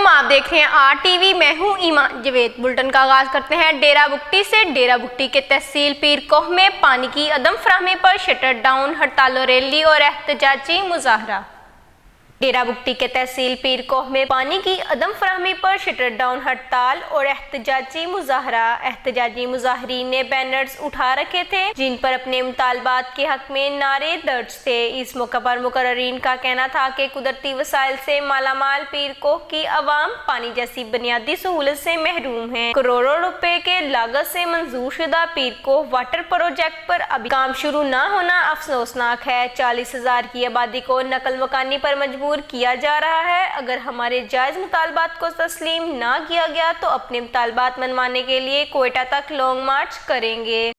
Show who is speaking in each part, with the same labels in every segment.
Speaker 1: आप देख रहे हैं RTV। मैं हूं ईमान जवेद। बुलेटिन का आगाज करते हैं डेरा बुगटी से। डेरा बुगटी के तहसील पीरकोह में पानी की अदम फराहमी पर शटर डाउन, हड़ताल रैली और एहतजाजी मुजाहरा। डेरा बुगटी के तहसील पीरकोह में पानी की अदम फराहमी पर शटर डाउन, हड़ताल और एहतजाजी मुजाहरा। एहतजाजी मुजाहरीन ने बैनर्स उठा रखे थे जिन पर अपने मुतालबात के हक में नारे दर्ज थे। इस मौका पर मुकर्ररीन का कहना था कि कुदरती वसाइल से मालामाल पीरकोह की आवाम पानी जैसी बुनियादी सहूलत से महरूम है। करोड़ों रुपए के लागत से मंजूर शुदा पीरकोह वाटर प्रोजेक्ट पर अभी काम शुरू न होना अफसोसनाक है। 40,000 की आबादी को नकल मकानी पर मजबूर किया जा रहा है। अगर हमारे जायज मुतालबात को तस्लीम ना किया गया तो अपने मुतालबात मनवाने के लिए कोयटा तक लॉन्ग मार्च करेंगे।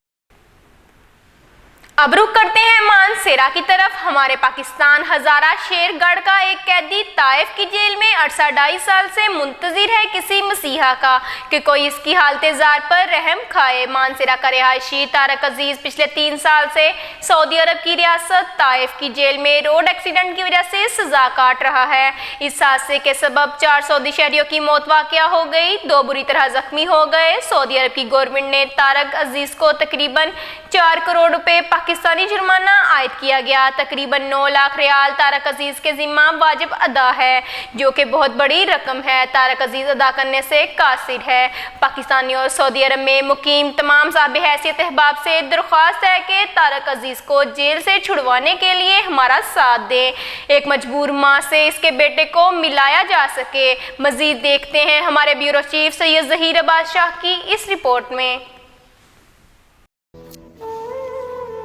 Speaker 1: अब रुख करते हैं मानसेरा की तरफ। हमारे पाकिस्तान हजारा शेरगढ़ का एक कैदी ताइफ की जेल में 2.5 साल से मुंतजिर है किसी मसीहा का कि कोई इसकी हालत जार पर रहम खाए। मानसेरा का रिहायशी तारक अजीज पिछले 3 साल से सऊदी अरब की रियासत ताइफ की जेल में रोड एक्सीडेंट की वजह से सजा काट रहा है। इस हादसे के सबब 4 सऊदी शहरियों की मौत वाक़या हो गई, 2 बुरी तरह जख्मी हो गए। सऊदी अरब की गवर्नमेंट ने तारक अजीज को तकरीबन 4 करोड़ रुपए पाकिस्तानी जुर्माना आयद किया गया। तकरीबन 9 लाख रियाल तारक अजीज के जिम्मा वाजिब अदा है, जो कि बहुत बड़ी रकम है। तारक अजीज अदा करने से कासिर है। पाकिस्तानी और सऊदी अरब में मुकीम तमाम साहब हैसियत अहबाब से दरख्वास्त है कि तारक अजीज को जेल से छुड़वाने के लिए हमारा साथ दें। एक मजबूर माँ से इसके बेटे को मिलाया जा सके। मजीद देखते हैं हमारे ब्यूरो चीफ सैयद जहीर अब्बास शाह की इस रिपोर्ट में।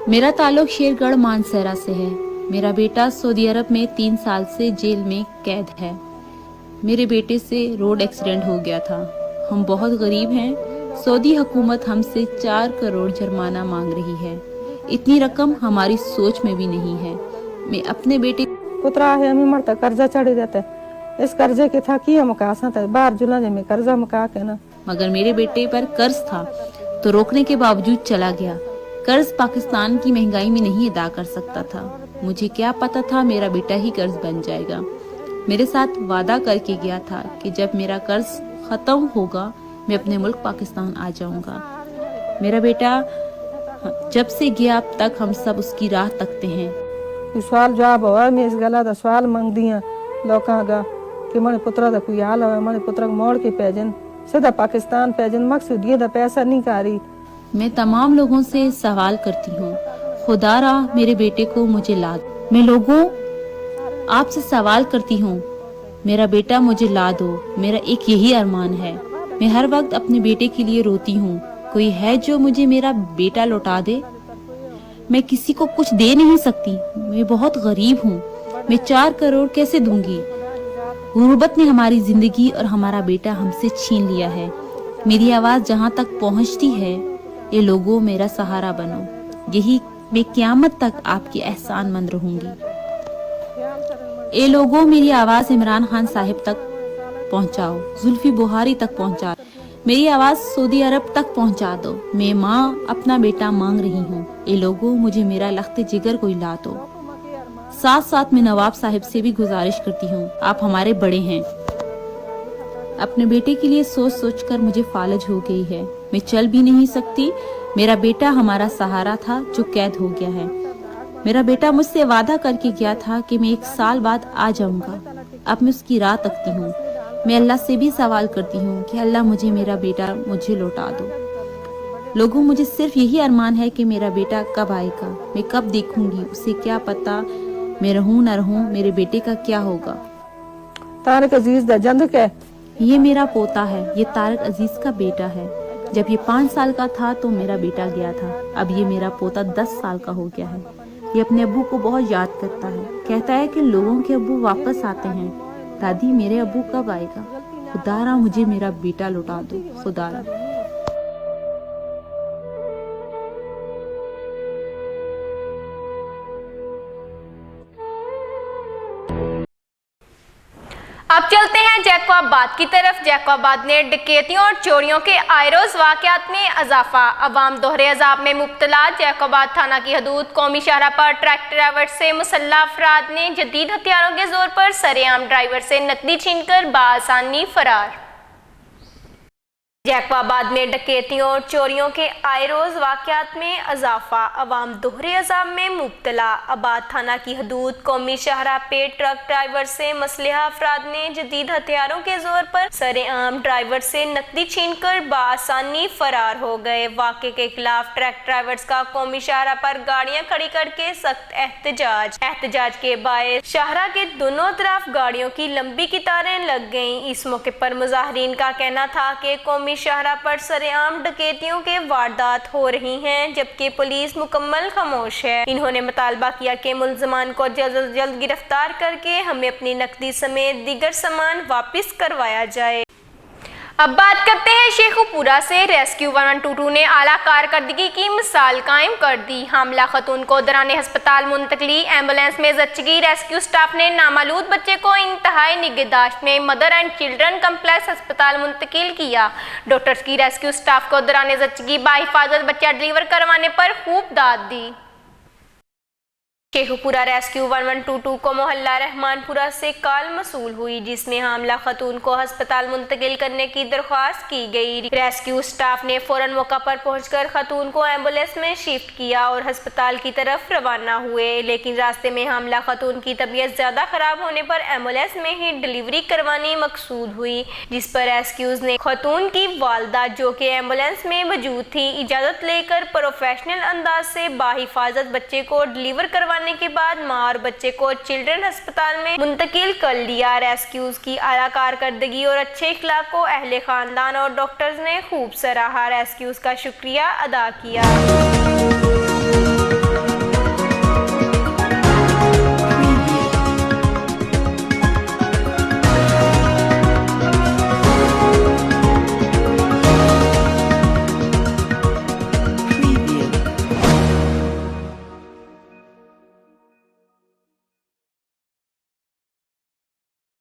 Speaker 2: मेरा ताल्लुक शेरगढ़ मानसेरा से है। मेरा बेटा सऊदी अरब में 3 साल से जेल में कैद है। मेरे बेटे से रोड एक्सीडेंट हो गया था। हम बहुत गरीब हैं। सऊदी हुकूमत हमसे 4 करोड़ जुर्माना मांग रही है। इतनी रकम हमारी सोच में भी नहीं है। मैं अपने बेटे
Speaker 3: पुत्रा है हमें मरता कर्जा चढ़ जाता है। इस कर्जे के था कि हम कासा था 12 जुलाई में कर्जा मुका के ना,
Speaker 2: मगर मेरे बेटे पर कर्ज था तो रोकने के बावजूद चला गया। कर्ज पाकिस्तान की महंगाई में नहीं अदा कर सकता था। मुझे क्या पता था मेरा बेटा ही कर्ज बन जाएगा। मेरे साथ वादा करके गया था कि जब मेरा कर्ज खत्म होगा मैं अपने मुल्क पाकिस्तान आ जाऊंगा। मेरा बेटा जब से गया अब तक हम सब उसकी राह तकते हैं।
Speaker 3: सवाल जवाब हुआ मैं इस गला दा सवाल मंग दिया लोकां दा कि मेरे पुत्रा दा कोई हाल है, मेरे पुत्रा को मोड़ के भेजन सीधा पाकिस्तान भेजन। मकसद ये दा पैसा नहीं कारी।
Speaker 2: मैं तमाम लोगों से सवाल करती हूँ, खुदारा मेरे बेटे को मुझे ला दो। मैं लोगों आपसे सवाल करती हूँ, मेरा बेटा मुझे ला दो। मेरा एक यही अरमान है। मैं हर वक्त अपने बेटे के लिए रोती हूँ। कोई है जो मुझे मेरा बेटा लौटा दे? मैं किसी को कुछ दे नहीं सकती। मैं बहुत गरीब हूँ। मैं 4 करोड़ कैसे दूंगी? गुर्बत ने हमारी जिंदगी और हमारा बेटा हमसे छीन लिया है। मेरी आवाज जहाँ तक पहुँचती है, ये लोगों मेरा सहारा बनो। यही मैं क़यामत तक आपकी एहसानमंद रहूंगी। ये लोगों मेरी आवाज इमरान खान साहिब तक पहुंचाओ, जुल्फी बुहारी तक पहुंचा, मेरी आवाज सऊदी अरब तक पहुंचा दो। मैं माँ अपना बेटा मांग रही हूँ। ये लोगों मुझे मेरा लख्त जिगर कोई ला दो। साथ साथ मैं नवाब साहिब से भी गुजारिश करती हूँ, आप हमारे बड़े हैं। अपने बेटे के लिए सोच सोच कर मुझे फालज हो गई है। मैं चल भी नहीं सकती। मेरा बेटा हमारा सहारा था जो कैद हो गया है। मेरा बेटा मुझसे वादा करके गया था कि मैं 1 साल बाद आ जाऊंगा। अब मैं उसकी राह तकती हूँ। मैं अल्लाह से भी सवाल करती हूँ कि अल्लाह मुझे मेरा बेटा मुझे लौटा दो। लोगों मुझे सिर्फ यही अरमान है कि मेरा बेटा कब आएगा, मैं कब देखूंगी उसे। क्या पता मैं रहूं न रहूं, मेरे बेटे का क्या होगा।
Speaker 3: तारक अजीज दा जंद के
Speaker 2: ये मेरा पोता है। ये तारक अजीज का बेटा है। जब ये 5 साल का था तो मेरा बेटा गया था। अब ये मेरा पोता 10 साल का हो गया है। ये अपने अब्बू को बहुत याद करता है। कहता है कि लोगों के अब्बू वापस आते हैं। दादी मेरे अब्बू कब आएगा? खुदारा मुझे मेरा बेटा लौटा दो, खुदारा।
Speaker 1: अब चलते हैं जैकोबाद की तरफ। जैकोबाद में डकैतियों और चोरियों के आए रोज वाकयात में इजाफा, अवाम दोहरे अजाब में मुब्तला। जैकोबाद थाना की हदूद कौमी शाहराह पर ट्रक ड्राइवर से मुसल्लह अफराद ने जदीद हथियारों के जोर पर सरेआम ड्राइवर से नकदी छीनकर बाआसानी फरार। जैकोबाद में डकैतियों और चोरियों के आए रोज वाकयात में इजाफा, अवाम दोहरे अजाब में मुब्तला। आबाद थाना की हदूद कौमी शाहराह पे ट्रक ड्राइवर से मुसल्लह अफराद ने जदीद हथियारों के जोर पर सरेआम ड्राइवर से नकदी छीनकर बाआसानी फरार हो गए। वाक़े के खिलाफ ट्रक ड्राइवर्स का कौमी शाहराह पर गाड़ियां खड़ी करके सख्त एहतजाज के बायस शाहराह के दोनों तरफ गाड़ियों की लंबी कतारें लग गईं। इस मौके पर मुजाहिरीन का कहना था कि कौमी शाहराह पर सरेआम डकैतियों के वारदात हो रही हैं, जबकि पुलिस मुकम्मल खामोश है। इन्होंने मुतालबा किया कि मुल्ज़िमान को जल्द अज जल्द गिरफ्तार करके हमें अपनी नकदी समेत दीगर सामान वापस करवाया जाए। अब बात करते हैं शेखुपुरा से। रेस्क्यू 1122 ने आला कारकर्दगी की मिसाल कायम कर दी। हामला खतून को दौरान हस्पताल मुंतकली, एम्बुलेंस में जच्चगी। रेस्क्यू स्टाफ ने नामालूद बच्चे को इंतहाई निगहदाश्त में मदर एंड चिल्ड्रन कम्प्लेक्स अस्पताल मुंतकिल किया। डॉक्टर्स की रेस्क्यू स्टाफ को दौरान जच्चगी बाहिफाजत बच्चा डिलीवर करवाने पर खूब दाद दी। शेखुपुरा रेस्क्यू 1122 को मोहल्ला रहमानपुरा से कॉल मसूल हुई, जिसमें हामला खतून को अस्पताल मुंतकिल करने की दरख्वास्त की गई। रेस्क्यू स्टाफ ने फौरन मौका पर पहुंचकर खतून को एम्बुलेंस में शिफ्ट किया और अस्पताल की तरफ रवाना हुए, लेकिन रास्ते में हामला खतून की तबीयत ज्यादा खराब होने पर एम्बुलेंस में ही डिलीवरी करवानी मकसूद हुई, जिस पर रेस्क्यूज ने खतून की वालदा, जो कि एम्बुलेंस में मौजूद थी, इजाजत लेकर प्रोफेशनल अंदाज से बाहिफाजत बच्चे को डिलीवर करवाने के बाद मां और बच्चे को चिल्ड्रन अस्पताल में मुंतकिल कर लिया। रेस्क्यूज की आला कारकर्दगी और अच्छे इखलाक को अहले खानदान और डॉक्टर्स ने खूब सराहा। रेस्क्यूज का शुक्रिया अदा किया।